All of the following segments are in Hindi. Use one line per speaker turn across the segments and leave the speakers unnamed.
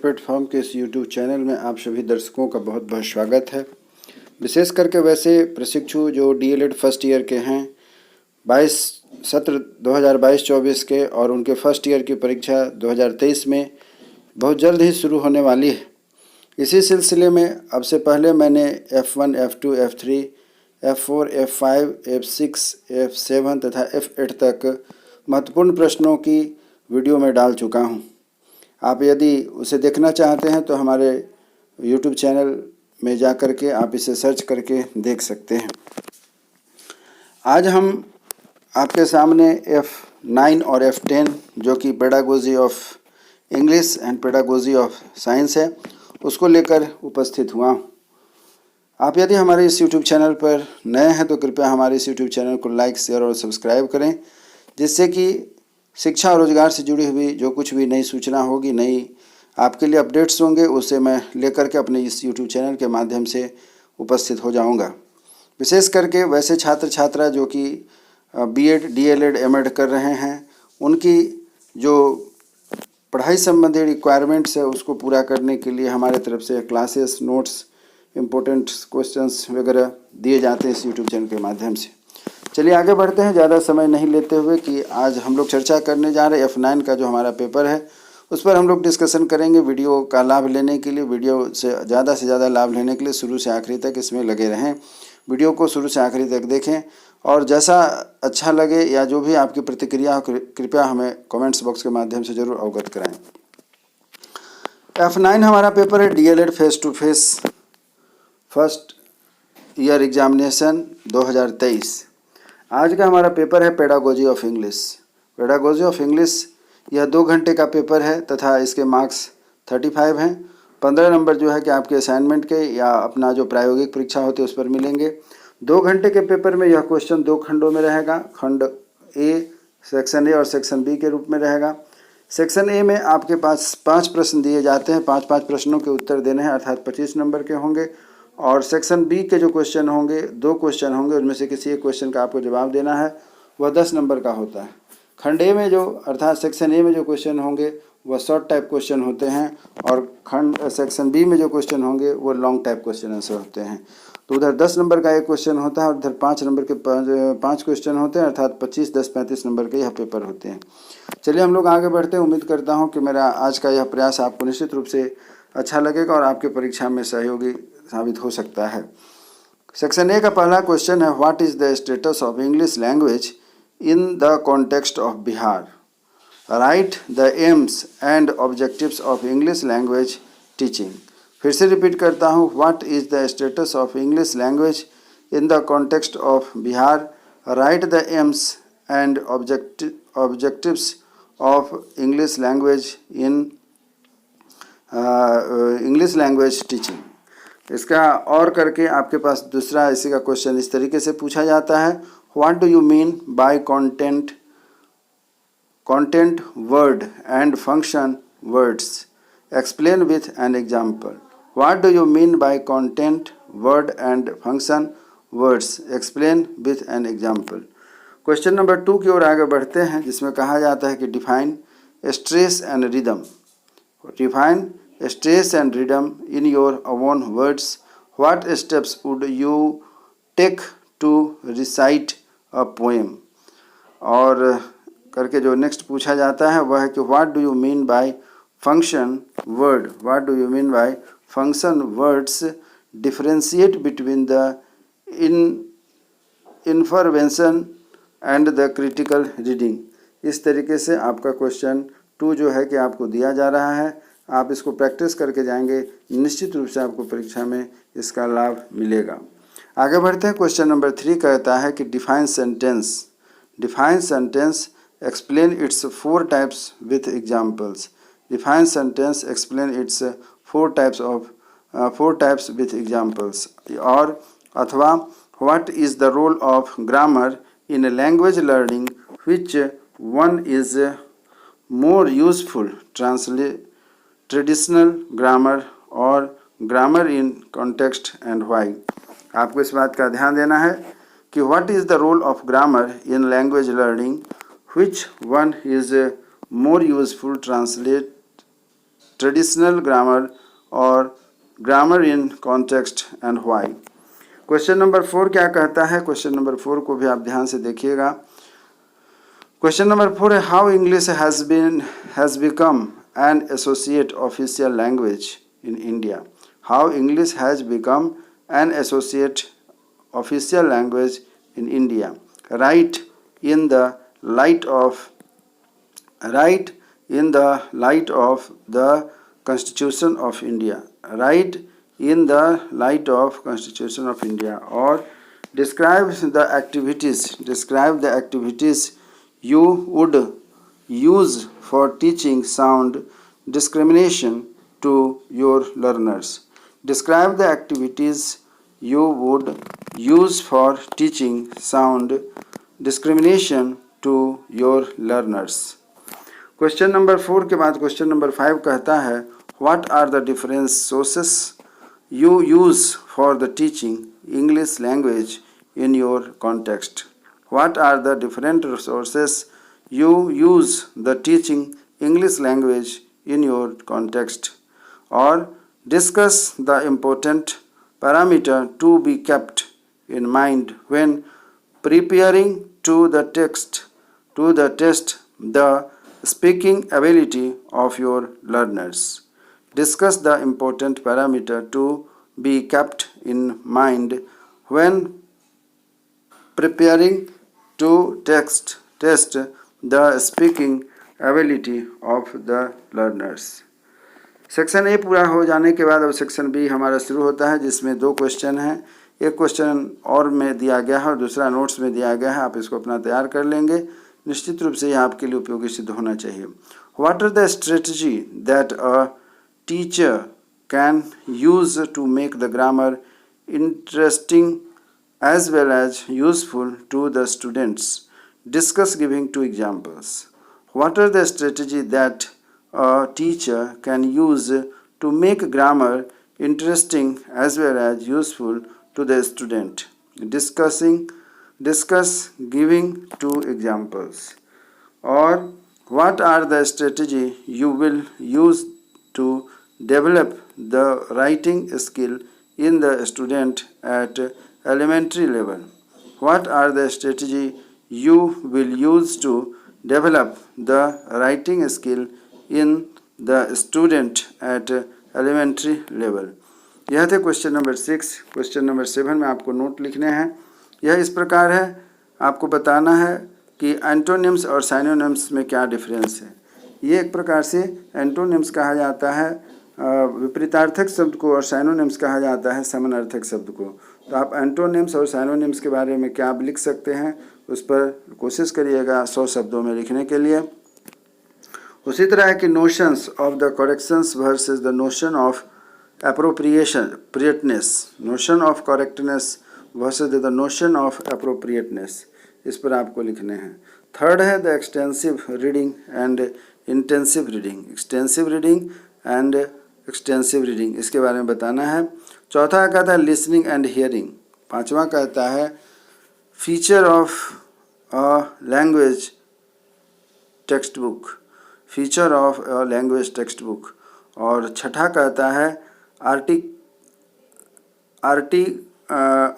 प्लेटफॉर्म के इस यूट्यूब चैनल में आप सभी दर्शकों का बहुत बहुत स्वागत है। विशेष करके वैसे प्रशिक्षु जो डीएलएड फर्स्ट ईयर के हैं 22 सत्र 2022-24 के और उनके फर्स्ट ईयर की परीक्षा 2023 में बहुत जल्द ही शुरू होने वाली है। इसी सिलसिले में अब से पहले मैंने F1, F2, F3, F4, F5, F6, F7 तथा F8 तक महत्वपूर्ण प्रश्नों की वीडियो में डाल चुका हूं। आप यदि उसे देखना चाहते हैं तो हमारे YouTube चैनल में जा कर के आप इसे सर्च करके देख सकते हैं। आज हम आपके सामने F9 और F10 जो कि pedagogy of English and pedagogy of science है उसको लेकर उपस्थित हुआ हूँ। आप यदि हमारे इस YouTube चैनल पर नए हैं तो कृपया हमारे इस YouTube चैनल को लाइक, शेयर और सब्सक्राइब करें, जिससे कि शिक्षा और रोजगार से जुड़ी हुई जो कुछ भी नई सूचना होगी, नई आपके लिए अपडेट्स होंगे, उसे मैं लेकर के अपने इस YouTube चैनल के माध्यम से उपस्थित हो जाऊंगा। विशेष करके वैसे छात्र छात्रा जो कि बीएड, डीएलएड, एमएड कर रहे हैं, उनकी जो पढ़ाई संबंधी रिक्वायरमेंट्स है उसको पूरा करने के लिए हमारे तरफ से क्लासेस, नोट्स, इम्पोर्टेंट क्वेश्चंस वगैरह दिए जाते हैं इस यूट्यूब चैनल के माध्यम से। चलिए आगे बढ़ते हैं, ज़्यादा समय नहीं लेते हुए कि आज हम लोग चर्चा करने जा रहे हैं F9 का जो हमारा पेपर है उस पर हम लोग डिस्कशन करेंगे। वीडियो का लाभ लेने के लिए, वीडियो से ज़्यादा लाभ लेने के लिए शुरू से आखिरी तक इसमें लगे रहें। वीडियो को शुरू से आखिरी तक देखें और जैसा अच्छा लगे या जो भी आपकी प्रतिक्रिया हो कृपया हमें कमेंट्स बॉक्स के माध्यम से ज़रूर अवगत कराएँ। F9 हमारा पेपर है DElEd face to face first year examination 2023। आज का हमारा पेपर है pedagogy of English. Pedagogy of English यह 2 घंटे का पेपर है तथा इसके मार्क्स 35 हैं। 15 नंबर जो है कि आपके असाइनमेंट के या अपना जो प्रायोगिक परीक्षा होती है उस पर मिलेंगे। 2 घंटे के पेपर में यह क्वेश्चन 2 खंडों में रहेगा। खंड ए, सेक्शन ए और सेक्शन बी के रूप में रहेगा। सेक्शन ए में आपके पास 5 प्रश्न दिए जाते हैं, 5-5 प्रश्नों के उत्तर देने हैं, अर्थात 25 नंबर के होंगे। और सेक्शन बी के जो क्वेश्चन होंगे, 2 क्वेश्चन होंगे, उनमें से किसी एक क्वेश्चन का आपको जवाब देना है, वह 10 नंबर का होता है। खंड ए में जो अर्थात सेक्शन ए में जो क्वेश्चन होंगे वह शॉर्ट टाइप क्वेश्चन होते हैं और सेक्शन बी में जो क्वेश्चन होंगे वो लॉन्ग टाइप क्वेश्चन आंसर होते हैं। तो उधर 10 नंबर का एक क्वेश्चन होता है और उधर 5 नंबर के 5 क्वेश्चन होते हैं, अर्थात 25, 10, 35 नंबर के यह पेपर होते हैं। चलिए हम लोग आगे बढ़ते हैं। उम्मीद करता हूँ कि मेरा आज का यह प्रयास आपको निश्चित रूप से अच्छा लगेगा और आपके परीक्षा में सहयोगी साबित हो सकता है। सेक्शन ए का पहला क्वेश्चन है, what is the status of English language in the context of Bihar? Right the AIIMS and objectives of English language teaching. फिर से रिपीट करता हूँ, what is the status of English language in the context of Bihar? Right the AIIMS and objectives of English language in English language teaching. इसका और करके आपके पास दूसरा इसी का क्वेश्चन इस तरीके से पूछा जाता है, what do you mean by content word and function words? Explain with an example. What do you mean by content word and function words? Explain with an example. Question number 2 की ओर आगे बढ़ते हैं, जिसमें कहा जाता है कि define stress and rhythm. Define stress and rhythm in your own words. What steps would you take to recite a poem? और करके जो नेक्स्ट पूछा जाता है वह है कि what do you mean by function word? What do you mean by function words? Differentiate between the information and the critical reading. इस तरीके से आपका क्वेश्चन 2 जो है कि आपको दिया जा रहा है, आप इसको प्रैक्टिस करके जाएंगे, निश्चित रूप से आपको परीक्षा में इसका लाभ मिलेगा। आगे बढ़ते हैं। क्वेश्चन नंबर 3 कहता है कि define sentence. Define sentence, explain its 4 types with examples. Define sentence, explain its 4 types with examples. और अथवा what is the role of grammar in language learning, which one is more useful, traditional grammar और grammar in context and why. आपको इस बात का ध्यान देना है कि what is the role of grammar in language learning, which one is more useful, traditional grammar or grammar in context and why? Question number 4 क्या कहता है? क्वेश्चन नंबर 4 को भी आप ध्यान से देखिएगा। क्वेश्चन नंबर 4 है how English has become an associate official language in India. How English has become an associate official language in India. Right in the light of the Constitution of India. Write in the light of Constitution of India. Or describe the activities you would use for teaching sound discrimination to your learners. Describe the activities you would use for teaching sound discrimination to your learners. Question number 4 के बाद क्वेश्चन नंबर 5 कहता है what are the different sources you use for the teaching English language in your context. What are the different sources you use the teaching English language in your context. और discuss the important parameter to be kept in mind when preparing to the test the speaking ability of your learners. Discuss the important parameter to be kept in mind when preparing to test the speaking ability of the learners. Section A पूरा हो जाने के बाद अब सेक्शन बी हमारा शुरू होता है, जिसमें 2 क्वेश्चन हैं। एक क्वेश्चन और में दिया गया है और दूसरा नोट्स में दिया गया है। आप इसको अपना तैयार कर लेंगे, निश्चित रूप से यह आपके लिए उपयोगी सिद्ध होना चाहिए। What are the strategy that a teacher can use to make the grammar interesting as well as useful to the students. Discuss giving 2 examples. What are the strategy that a teacher can use to make grammar interesting as well as useful to the student. Discuss giving 2 examples. Or what are the strategy you will use to develop the writing skill in the student at elementary level? What are the strategy you will use to develop the writing skill in the student at elementary level. यह थे क्वेश्चन नंबर 6। क्वेश्चन नंबर 7 में आपको नोट लिखने हैं। यह इस प्रकार है, आपको बताना है कि एंटोनिम्स और साइनोनिम्स में क्या डिफरेंस है। ये एक प्रकार से एंटोनिम्स कहा जाता है विपरीतार्थक शब्द को, और साइनोनिम्स कहा जाता है समानार्थक शब्द को। तो आप एंटोनिम्स और साइनोनिम्स के बारे में क्या लिख सकते हैं, उस पर कोशिश करिएगा 100 शब्दों में लिखने के लिए। उसी तरह है कि notions of the corrections versus the notion of appropriateness. Notion of correctness versus the notion of appropriateness, इस पर आपको लिखने हैं। थर्ड है the extensive reading and intensive reading. Extensive reading and extensive reading, इसके बारे में बताना है। चौथा कहता है लिसनिंग एंड हियरिंग। पांचवा कहता है feature of a language text book. Feature of a language text book. और छठा कहता है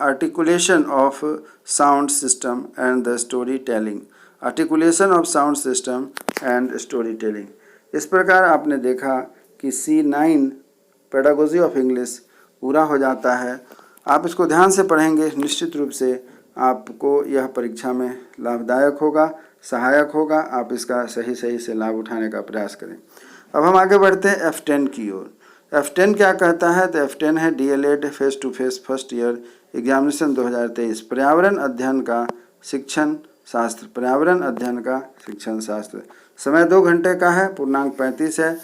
articulation of sound system and the story telling. Articulation of sound system and story telling. इस प्रकार आपने देखा कि C9 पेडागोजी ऑफ इंग्लिश पूरा हो जाता है। आप इसको ध्यान से पढ़ेंगे, निश्चित रूप से आपको यह परीक्षा में लाभदायक होगा, सहायक होगा। आप इसका सही से लाभ उठाने का प्रयास करें। अब हम आगे बढ़ते हैं F10 की ओर। F10 क्या कहता है? तो F10 है DLED face to face first year examination 2023 पर्यावरण अध्ययन का शिक्षण शास्त्र। पर्यावरण अध्ययन का शिक्षण शास्त्र। समय 2 घंटे का है, पूर्णांक 35 है।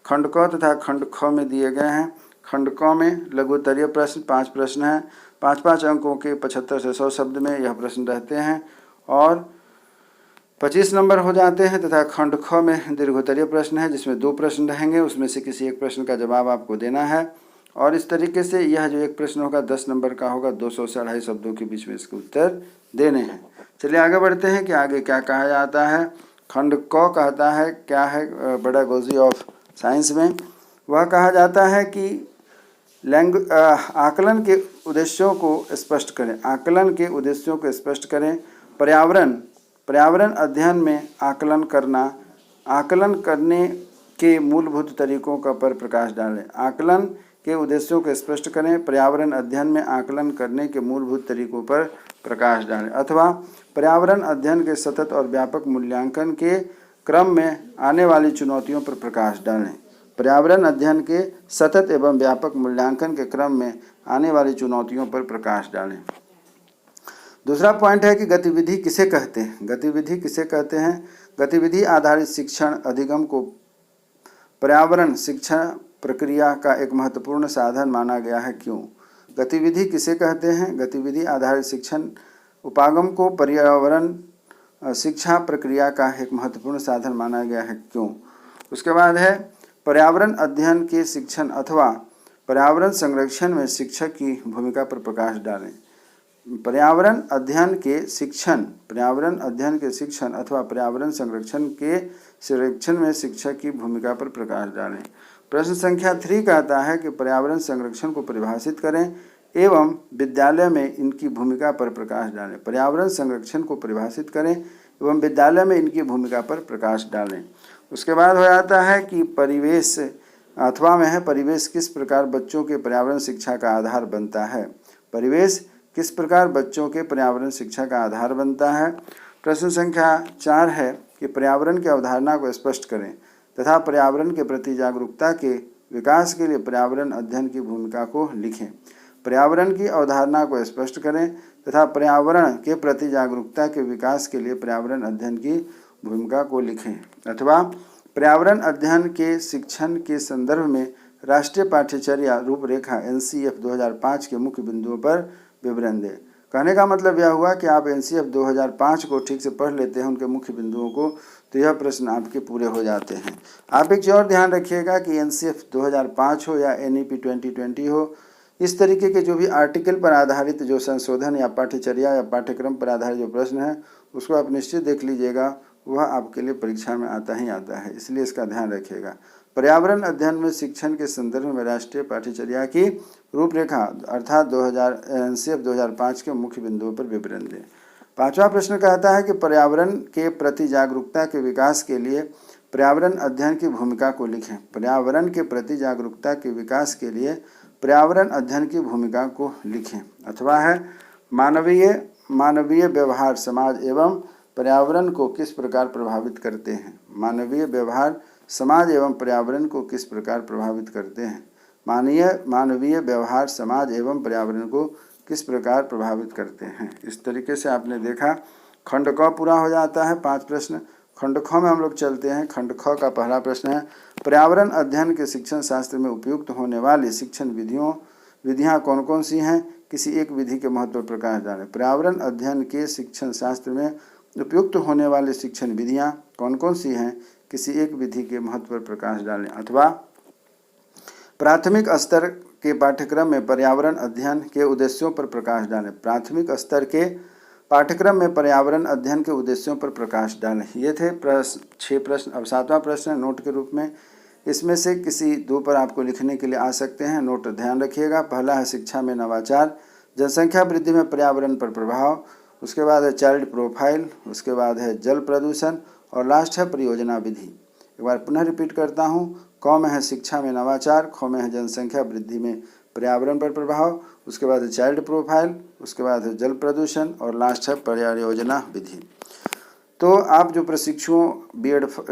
खंड क तथा खंड ख में दिए गए हैं। खंड क में लघुत्तरीय प्रश्न 5 प्रश्न हैं। 5-5 अंकों के 75 से 100 शब्द में यह प्रश्न रहते हैं और 25 नंबर हो जाते हैं। तथा खंड ख में दीर्घोत्तरीय प्रश्न है, जिसमें 2 प्रश्न रहेंगे, उसमें से किसी एक प्रश्न का जवाब आपको देना है। और इस तरीके से यह जो एक प्रश्न होगा 10 नंबर का होगा, 200 से 250 शब्दों के बीच में इसके उत्तर देने हैं। चलिए आगे बढ़ते हैं कि आगे क्या कहा जाता है। खंड क कहता है क्या है पेडागोजी ऑफ साइंस में। वह कहा जाता है कि आकलन के उद्देश्यों को स्पष्ट करें। आकलन के उद्देश्यों को स्पष्ट करें। पर्यावरण अध्ययन में आकलन करने के मूलभूत तरीकों का पर प्रकाश डालें। आकलन के उद्देश्यों को स्पष्ट करें। पर्यावरण अध्ययन में आकलन करने के मूलभूत तरीकों पर प्रकाश डालें। अथवा पर्यावरण अध्ययन के सतत और व्यापक मूल्यांकन के क्रम में आने वाली चुनौतियों पर प्रकाश डालें। पर्यावरण अध्ययन के सतत एवं व्यापक मूल्यांकन के क्रम में आने वाली चुनौतियों पर प्रकाश डालें। दूसरा पॉइंट है कि गतिविधि किसे कहते हैं। गतिविधि किसे कहते हैं? गतिविधि आधारित शिक्षण अधिगम को पर्यावरण शिक्षण प्रक्रिया का एक महत्वपूर्ण साधन माना गया है। क्यों? गतिविधि किसे कहते हैं? गतिविधि आधारित शिक्षण उपागम को पर्यावरण शिक्षा प्रक्रिया का एक महत्वपूर्ण साधन माना गया है। क्यों? उसके बाद है पर्यावरण अध्ययन के शिक्षण अथवा पर्यावरण संरक्षण में शिक्षक की भूमिका पर प्रकाश डालें। पर्यावरण अध्ययन के शिक्षण अथवा पर्यावरण संरक्षण में शिक्षक की भूमिका पर प्रकाश डालें। प्रश्न संख्या 3 कहता है कि पर्यावरण संरक्षण को परिभाषित करें एवं विद्यालय में इनकी भूमिका पर प्रकाश डालें। पर्यावरण संरक्षण को परिभाषित करें एवं विद्यालय में इनकी भूमिका पर प्रकाश डालें। उसके बाद हो जाता है कि परिवेश किस प्रकार बच्चों के पर्यावरण शिक्षा का आधार बनता है। परिवेश किस प्रकार बच्चों के पर्यावरण शिक्षा का आधार बनता है। प्रश्न संख्या 4 है कि पर्यावरण की अवधारणा को स्पष्ट करें तथा पर्यावरण के प्रति जागरूकता के विकास के लिए पर्यावरण अध्ययन की भूमिका को लिखें। पर्यावरण की अवधारणा को स्पष्ट करें तथा पर्यावरण के प्रति जागरूकता के विकास के लिए पर्यावरण अध्ययन की भूमिका को लिखें। अथवा पर्यावरण अध्ययन के शिक्षण के संदर्भ में राष्ट्रीय पाठ्यचर्या रूपरेखा NCF 2005 के मुख्य बिंदुओं पर विवरण दें। कहने का मतलब यह हुआ कि आप NCF 2005 को ठीक से पढ़ लेते हैं, उनके मुख्य बिंदुओं को, तो यह प्रश्न आपके पूरे हो जाते हैं। आप एक चीज़ और ध्यान रखिएगा कि NCF 2005 हो या NEP 2020 हो, इस तरीके के जो भी आर्टिकल पर आधारित जो संशोधन या पाठ्यचर्या या पाठ्यक्रम पर आधारित जो प्रश्न है उसको आप निश्चित देख लीजिएगा, वह आपके लिए परीक्षा में आता ही आता है, इसलिए इसका ध्यान रखिएगा। पर्यावरण अध्ययन में शिक्षण के संदर्भ में राष्ट्रीय पाठ्यचर्या की रूपरेखा अर्थात NCF 2005 के मुख्य बिंदुओं पर विवरण दें। 5वां प्रश्न कहता है कि पर्यावरण के प्रति जागरूकता के विकास के लिए पर्यावरण अध्ययन की भूमिका को लिखें। पर्यावरण के प्रति जागरूकता के विकास के लिए पर्यावरण अध्ययन की भूमिका को लिखें। अथवा है मानवीय व्यवहार समाज एवं पर्यावरण को किस प्रकार प्रभावित करते हैं। मानवीय व्यवहार समाज एवं पर्यावरण को किस प्रकार प्रभावित करते हैं। मानवीय व्यवहार समाज एवं पर्यावरण को किस प्रकार प्रभावित करते हैं। इस तरीके से आपने देखा खंड क पूरा हो जाता है। 5 प्रश्न। खंड ख में हम लोग चलते हैं। खंड ख का पहला प्रश्न है पर्यावरण अध्ययन के शिक्षण शास्त्र में उपयुक्त होने वाली शिक्षण विधियाँ कौन कौन सी हैं, किसी एक विधि के महत्व पर प्रकाश डालें। पर्यावरण अध्ययन के शिक्षण शास्त्र में उपयुक्त होने वाली शिक्षण विधियाँ कौन कौन सी हैं, किसी एक विधि के महत्व पर प्रकाश डालें। अथवा प्राथमिक स्तर के पाठ्यक्रम में पर्यावरण अध्ययन के उद्देश्यों पर प्रकाश डालें। प्राथमिक स्तर के पाठ्यक्रम में पर्यावरण अध्ययन के उद्देश्यों पर प्रकाश डालें। ये थे 6 प्रश्न। अब 7वां प्रश्न नोट के रूप में, इसमें से किसी 2 पर आपको लिखने के लिए आ सकते हैं। नोट ध्यान रखिएगा। पहला है शिक्षा में नवाचार, जनसंख्या वृद्धि में पर्यावरण पर प्रभाव, उसके बाद है चाइल्ड प्रोफाइल, उसके बाद है जल प्रदूषण और लास्ट है परियोजना विधि। एक बार पुनः रिपीट करता हूँ। क में है शिक्षा में नवाचार, ख में है जनसंख्या वृद्धि में पर्यावरण पर प्रभाव, उसके बाद है चाइल्ड प्रोफाइल, उसके बाद है जल प्रदूषण और लास्ट है परियोजना विधि। तो आप जो प्रशिक्षुओं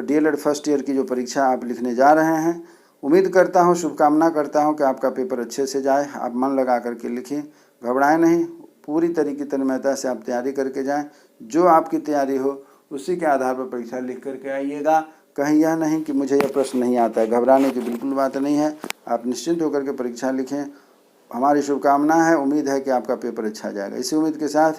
DLED फर्स्ट ईयर की जो परीक्षा आप लिखने जा रहे हैं, उम्मीद करता हूँ, शुभकामना करता हूँ कि आपका पेपर अच्छे से जाए। आप मन लगा करके लिखें, घबराएं नहीं, पूरी तरीके तन्मयता से आप तैयारी करके जाएं। जो आपकी तैयारी हो उसी के आधार पर परीक्षा लिख करके आइएगा। कहीं यह नहीं कि मुझे यह प्रश्न नहीं आता है, घबराने की बिल्कुल बात नहीं है। आप निश्चिंत होकर के परीक्षा लिखें। हमारी शुभकामना है, उम्मीद है कि आपका पेपर अच्छा जाएगा। इसी उम्मीद के साथ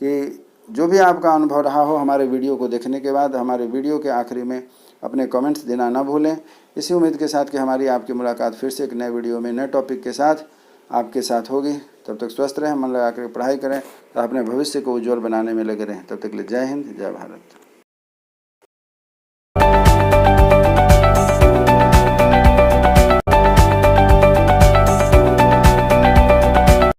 कि जो भी आपका अनुभव रहा हो, हमारे वीडियो को देखने के बाद हमारे वीडियो के आखिरी में अपने कमेंट्स देना ना भूलें। इसी उम्मीद के साथ कि हमारी आपकी मुलाकात फिर से एक नए वीडियो में नए टॉपिक के साथ आपके साथ होगी। तब तक स्वस्थ रहें, मन लगा कर पढ़ाई करें, अपने भविष्य को उज्जवल बनाने में लगे रहें। तब तक के लिए जय हिंद, जय भारत।